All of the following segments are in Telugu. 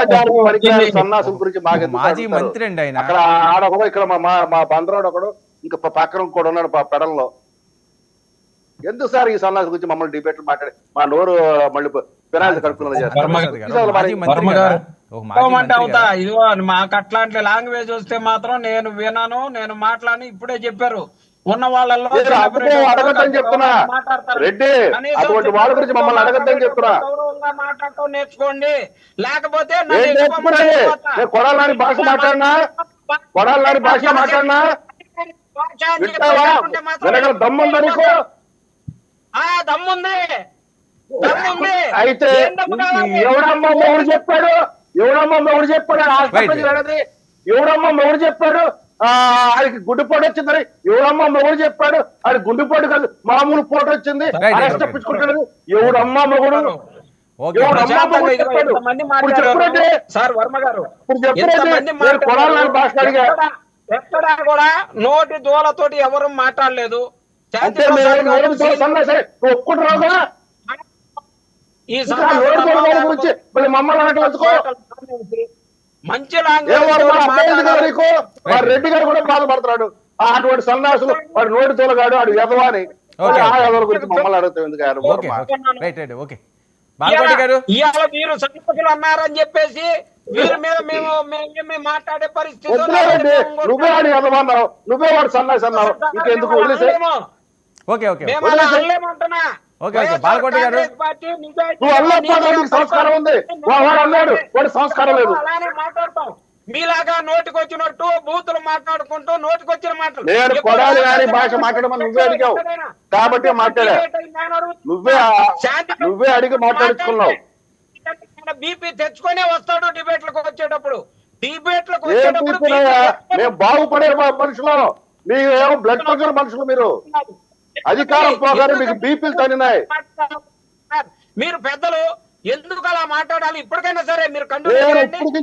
సమాచారం వణికిరాని సన్నాసుల గురించి మాకు మాజీ మంత్రి అండి ఆయన. అక్కడ ఆడొకడు, ఇక్కడ మా బందరోడు ఒకడు, ఇంకా పక్కన కూడా ఉన్నాడు పెడల్లో. ఎందుకు సార్ ఈ సన్నాసి గురించి మమ్మల్ని డిబేట్లు మాట్లాడి మా నోరు మళ్ళీ పినాయిలు కడుపులో ఇదిగో మాకు అట్లాంటి లాంగ్వేజ్ వస్తే మాత్రం నేను వినను, నేను మాట్లాడి ఇప్పుడే చెప్పారు ఉన్న వాళ్ళల్లో అడగద్దని చెప్తున్నా. రెడ్డి అటువంటి వాళ్ళ గురించి మమ్మల్ని అడగద్దని చెప్తున్నా. మాట్లాడటం నేర్చుకోండి, లేకపోతే కొడాలని భాష మాట్లాడినా, కొడాలని భాష మాట్లాడినా దమ్ముందా నీకు? దమ్ముంది. అయితే ఎవడమ్మ మొగుడు చెప్పాడు, ఎవడమ్మ మొగుడు చెప్పాడు, ఎవడమ్మ మొగుడు చెప్పాడు ఆడికి గుండెపోటు వచ్చిందని, ఎవడమ్మ మొగుడు చెప్పాడు ఆడి గుండెపోటు కాదు మామూలు పోటు వచ్చింది తప్పించుకుంటాడు. ఎవడమ్మ మొగుడు ఎక్కడా కూడా నోటి దోలతోటి ఎవరు మాట్లాడలేదు. ఒప్పుకుంటున్నావుగా ఈ మంచి రెడ్డి గారు కూడా బాధపడుతున్నాడు. అటువంటి సన్నాసులు వాడు నోటి తోలగాడు, వాడు ఎదవాని ఎవరి గురించి మమ్మల్ని అడుగుతాం ఎందుకు? ఇవాళ మీరు సన్నిహితులు అన్నారని చెప్పేసి వీరి మీద మేము మాట్లాడే పరిస్థితి నువ్వే వాడు ఎదవన్నావు, నువ్వే వాడు సన్నాసి అన్నావు, ఇంకెందుకు వదిలేసే? సంస్కారం ఉంది, వాడు అన్నాడు వాడు సంస్కారం లేదు. అలానే మాట్లాడతాం మీలాగా నోటికొచ్చినట్టు బూతులు మాట్లాడుకుంటూ నోటికొచ్చిన మాటలు. నేను కొడాలి గారి భాష మాట్లాడమని నువ్వే అడిగావు కాబట్టి మాట్లాడా. నువ్వే అడిగి మాట్లాడుకున్నావు. బీపీ తెచ్చుకునే వస్తాడు డిబేట్లకు వచ్చేటప్పుడు. డిబేట్లకు మేము బాగుపడే మనుషులు, మీకు ఏమో బ్లడ్ ప్రెషర్ మనుషులు. మీరు అధికారం పోగానే మీకు బీపీలు తనినాయి. మీరు పెద్దలు ఎందుకు అలా మాట్లాడాలి? ఇప్పటికైనా సరే మీరు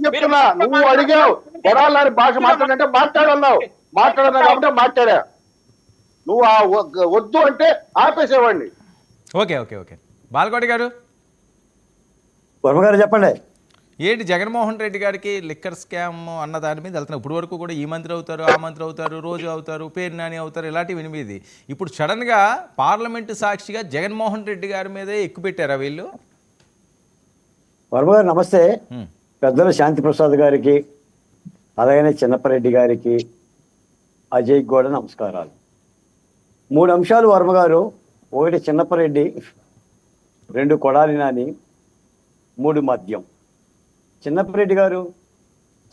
చెప్తున్నా, నువ్వు అడిగావు కొడాలి భాష మాట్లాడంటే మాట్లాడన్నావు, మాట్లాడన్నా కాబట్టి మాట్లాడా. నువ్వు వద్దు అంటే ఆపేసేవాడిని. ఓకే ఓకే ఓకే బాలకోటి గారు, వర్మ గారు చెప్పండి. ఏంటి జగన్మోహన్ రెడ్డి గారికి లిక్కర్ స్కామ్ అన్న దాని మీద వెళ్తున్నారు. ఇప్పుడు వరకు కూడా ఈ మంత్రి అవుతారు, ఆ మంత్రి అవుతారు, రోజు అవుతారు, పేరు నాని అవుతారు, ఇలాంటివి వినిమిది. ఇప్పుడు సడన్గా పార్లమెంటు సాక్షిగా జగన్మోహన్ రెడ్డి గారి మీదే ఎక్కుపెట్టారా వీళ్ళు? వర్మ గారు నమస్తే. పెద్దలు శాంతిప్రసాద్ గారికి, అలాగనే చిన్నప్పరెడ్డి గారికి, అజయ్ కూడా నమస్కారాలు. 3 అంశాలు వర్మ గారు. 1 చిన్నప్పరెడ్డి, 2 కొడాలి నాని, 3 మద్యం. చిన్నప్పరెడ్డి గారు,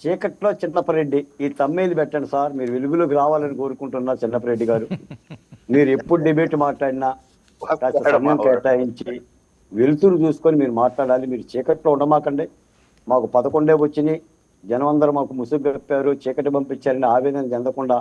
చీకట్లో చిన్నప్పరెడ్డి ఈ తమ్మేలు పెట్టండి సార్, మీరు వెలుగులోకి రావాలని కోరుకుంటున్నా. చిన్నప్పరెడ్డి గారు, మీరు ఎప్పుడు డిబేట్ మాట్లాడినా కాస్త సమయం కేటాయించి వెలుతురు చూసుకొని మీరు మాట్లాడాలి. మీరు చీకట్లో ఉండమాకండి. మాకు 11 వచ్చినాయి, జనం అందరూ మాకు ముసుగు గప్పారు, చీకటి పంపించారని ఆవేదన చెందకుండా